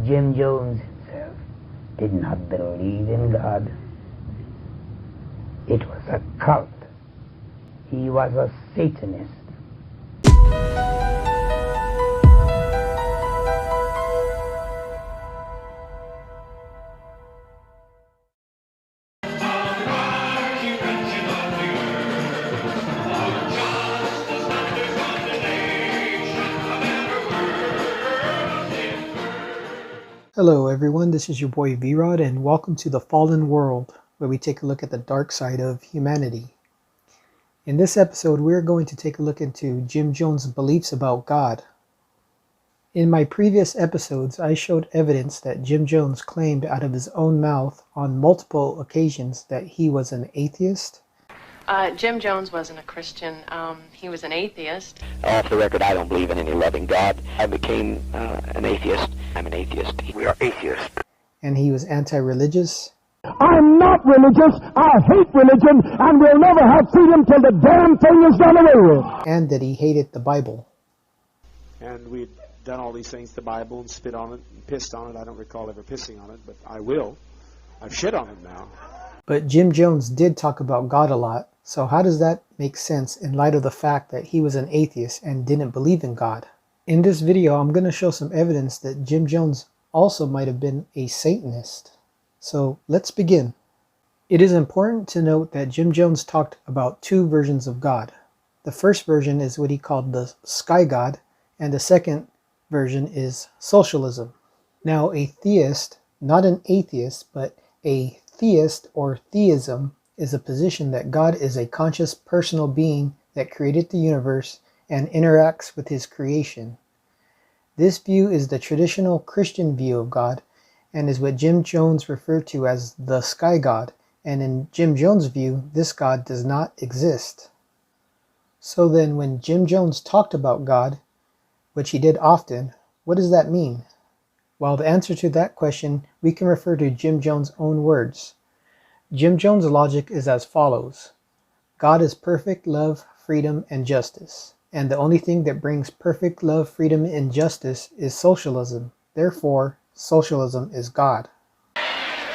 Jim Jones himself did not believe in God. It was a cult. He was a Satanist. Hello everyone, this is your boy V-Rod and welcome to the Fallen World, where we take a look at the dark side of humanity. In this episode, we're going to take a look into Jim Jones' beliefs about God. In my previous episodes, I showed evidence that Jim Jones claimed out of his own mouth on multiple occasions that he was an atheist. Jim Jones wasn't a Christian. He was an atheist. Off the record, I don't believe in any loving God. I became an atheist. I'm an atheist. We are atheists. And he was anti-religious. I'm not religious, I hate religion, and we'll never have freedom till the damn thing is done away with. And that he hated the Bible. And we'd done all these things to the Bible and spit on it and pissed on it. I don't recall ever pissing on it, but I will. I've shit on it now. But Jim Jones did talk about God a lot, so how does that make sense in light of the fact that he was an atheist and didn't believe in God? In this video, I'm going to show some evidence that Jim Jones also might have been a Satanist. So let's begin. It is important to note that Jim Jones talked about two versions of God. The first version is what he called the Sky God, and the second version is socialism. Now, a theist, not an atheist, but a theist or theism is a position that God is a conscious personal being that created the universe and interacts with his creation. This view is the traditional Christian view of God and is what Jim Jones referred to as the Sky God, and in Jim Jones' view, this God does not exist. So then when Jim Jones talked about God, which he did often, what does that mean? Well, the answer to that question, we can refer to Jim Jones' own words. Jim Jones' logic is as follows. God is perfect love, freedom, and justice. And the only thing that brings perfect love, freedom, and justice is socialism. Therefore, socialism is God. But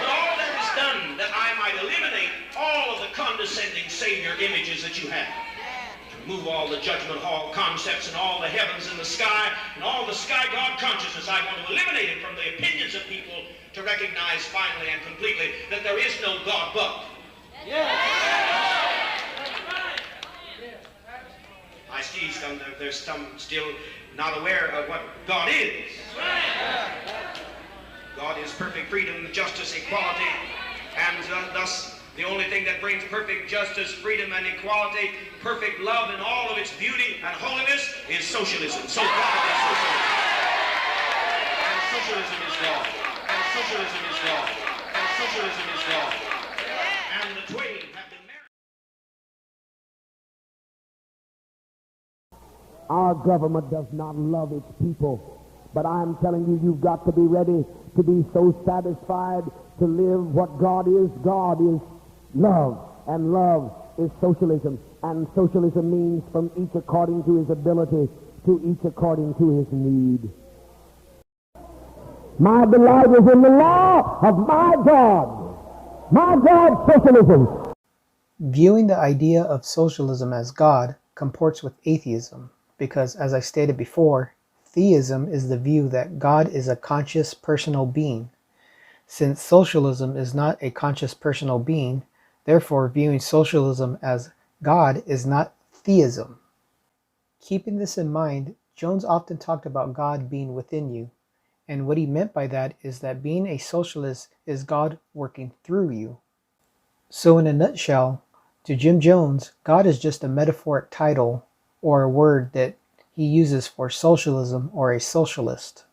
all that is done that I might eliminate all of the condescending Savior images that you have. Remove all the judgment hall concepts and all the heavens and the sky and all the sky God consciousness. I want to eliminate it from the opinions of people to recognize finally and completely that there is no God but. I see there's some still not aware of what God is. God is perfect freedom, justice, equality, and thus the only thing that brings perfect justice, freedom, and equality, perfect love in all of its beauty and holiness is socialism. So God is socialism. And socialism is God. And socialism is God. And socialism is God. And the twain have been married. Our government does not love its people, but I'm telling you, you've got to be ready to be so satisfied to live what God is. God is love, and love is socialism, and socialism means from each according to his ability, to each according to his need. My delight is in the law of my God. My God, socialism. Viewing the idea of socialism as God comports with atheism, because as I stated before, theism is the view that God is a conscious personal being. Since socialism is not a conscious personal being, therefore viewing socialism as God is not theism. Keeping this in mind, Jones often talked about God being within you, and what he meant by that is that being a socialist is God working through you. So in a nutshell, to Jim Jones, God is just a metaphoric title or a word that he uses for socialism or a socialist.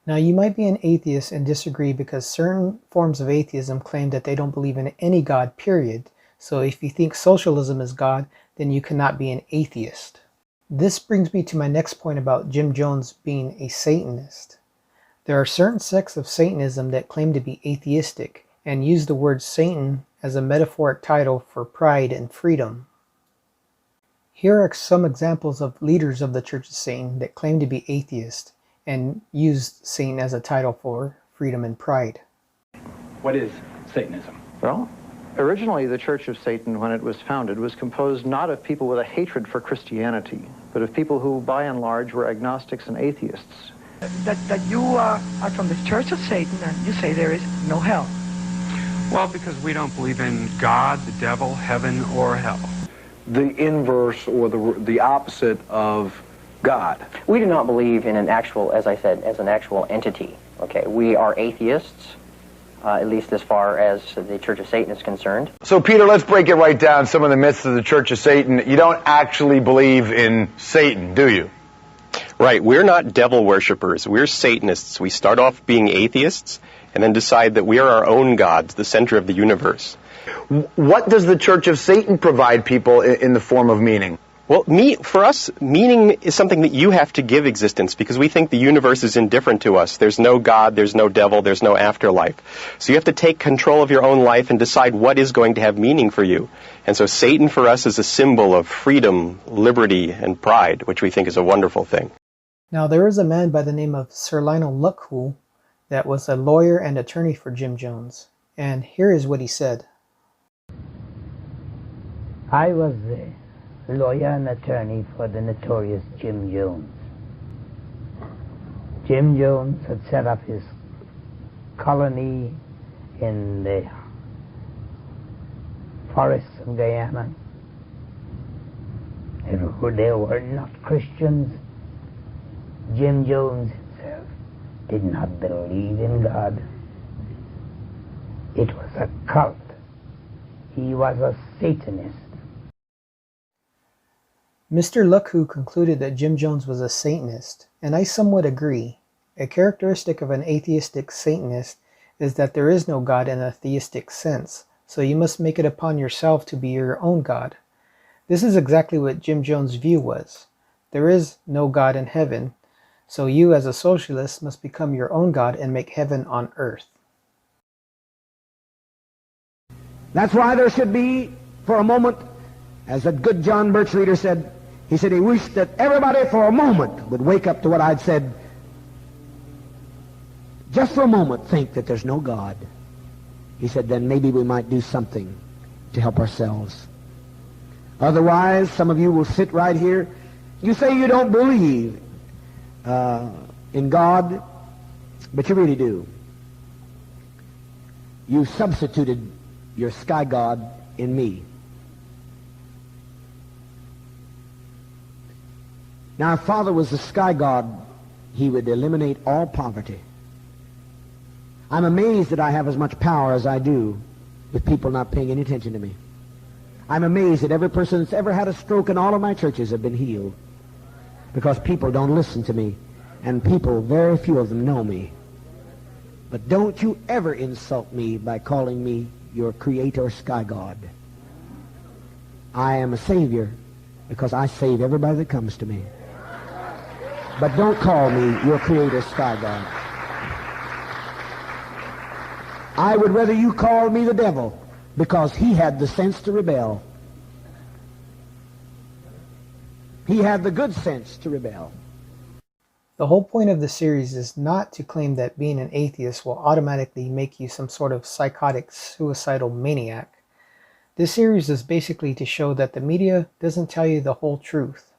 Now, you might be an atheist and disagree because certain forms of atheism claim that they don't believe in any God, period. So if you think socialism is God, then you cannot be an atheist. This brings me to my next point about Jim Jones being a Satanist. There are certain sects of Satanism that claim to be atheistic and use the word Satan as a metaphoric title for pride and freedom. Here are some examples of leaders of the Church of Satan that claim to be atheist, and used Satan as a title for freedom and pride. What is Satanism? Well, originally the Church of Satan, when it was founded, was composed not of people with a hatred for Christianity, but of people who, by and large, were agnostics and atheists. That you are from the Church of Satan, and you say there is no hell. Well, because we don't believe in God, the devil, heaven, or hell. The inverse or the opposite of God. We do not believe in an actual, as I said, as an actual entity. Okay, we are atheists, at least as far as the Church of Satan is concerned. So, Peter, let's break it right down. Some of the myths of the Church of Satan. You don't actually believe in Satan, do you? Right. We're not devil worshippers. We're Satanists. We start off being atheists and then decide that we are our own gods, the center of the universe. What does the Church of Satan provide people in the form of meaning? Well, for us, meaning is something that you have to give existence because we think the universe is indifferent to us. There's no God, there's no devil, there's no afterlife. So you have to take control of your own life and decide what is going to have meaning for you. And so Satan for us is a symbol of freedom, liberty, and pride, which we think is a wonderful thing. Now, there is a man by the name of Sir Lionel Luckhoo that was a lawyer and attorney for Jim Jones. And here is what he said. I was a lawyer and attorney for the notorious Jim Jones. Jim Jones had set up his colony in the forests of Guyana. They were not Christians. Jim Jones himself did not believe in God. It was a cult. He was a Satanist. Mr. Luckhoo concluded that Jim Jones was a Satanist, and I somewhat agree. A characteristic of an atheistic Satanist is that there is no God in a theistic sense, so you must make it upon yourself to be your own God. This is exactly what Jim Jones' view was. There is no God in heaven, so you as a socialist must become your own God and make heaven on earth. That's why there should be, for a moment, as a good John Birch reader said, he said he wished that everybody for a moment would wake up to what I'd said. Just for a moment think that there's no God. He said then maybe we might do something to help ourselves. Otherwise, some of you will sit right here. You say you don't believe in God, but you really do. You substituted your sky God in me. Now, if Father was the sky God, he would eliminate all poverty. I'm amazed that I have as much power as I do with people not paying any attention to me. I'm amazed that every person that's ever had a stroke in all of my churches have been healed because people don't listen to me, and people, very few of them, know me. But don't you ever insult me by calling me your creator sky God. I am a savior because I save everybody that comes to me. But don't call me your creator sky God. I would rather you call me the devil because he had the sense to rebel. He had the good sense to rebel. The whole point of the series is not to claim that being an atheist will automatically make you some sort of psychotic, suicidal maniac. This series is basically to show that the media doesn't tell you the whole truth.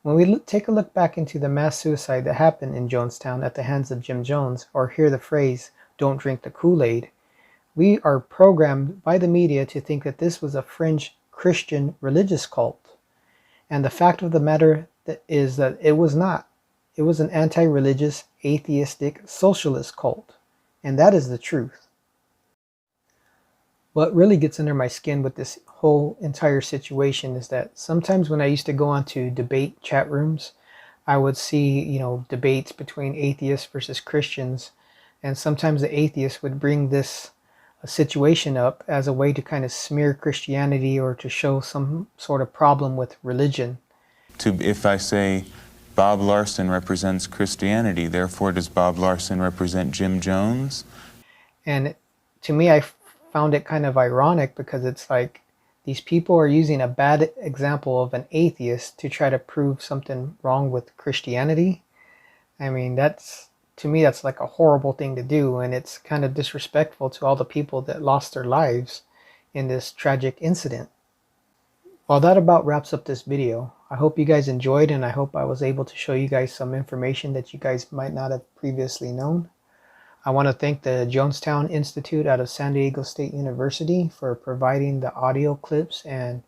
When we take a look back into the mass suicide that happened in Jonestown at the hands of Jim Jones, or hear the phrase, "Don't drink the Kool-Aid," we are programmed by the media to think that this was a fringe Christian religious cult. And the fact of the matter is that it was not. It was an anti-religious, atheistic, socialist cult. And that is the truth. What really gets under my skin with this whole entire situation is that sometimes when I used to go onto debate chat rooms, I would see, debates between atheists versus Christians. And sometimes the atheists would bring this situation up as a way to kind of smear Christianity or to show some sort of problem with religion. If I say Bob Larson represents Christianity, therefore does Bob Larson represent Jim Jones? And to me, I found it kind of ironic because it's like these people are using a bad example of an atheist to try to prove something wrong with Christianity. I mean, to me, that's like a horrible thing to do, and it's kind of disrespectful to all the people that lost their lives in this tragic incident. Well, that about wraps up this video. I hope you guys enjoyed, and I hope I was able to show you guys some information that you guys might not have previously known. I want to thank the Jonestown Institute out of San Diego State University for providing the audio clips and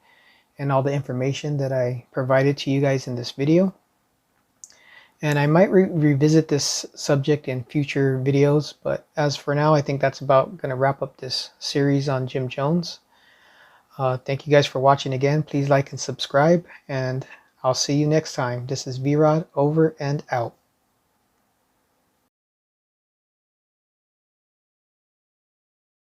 all the information that I provided to you guys in this video. And I might revisit this subject in future videos, but as for now, I think that's about going to wrap up this series on Jim Jones. Thank you guys for watching again. Please like and subscribe, and I'll see you next time. This is V-Rod, over and out.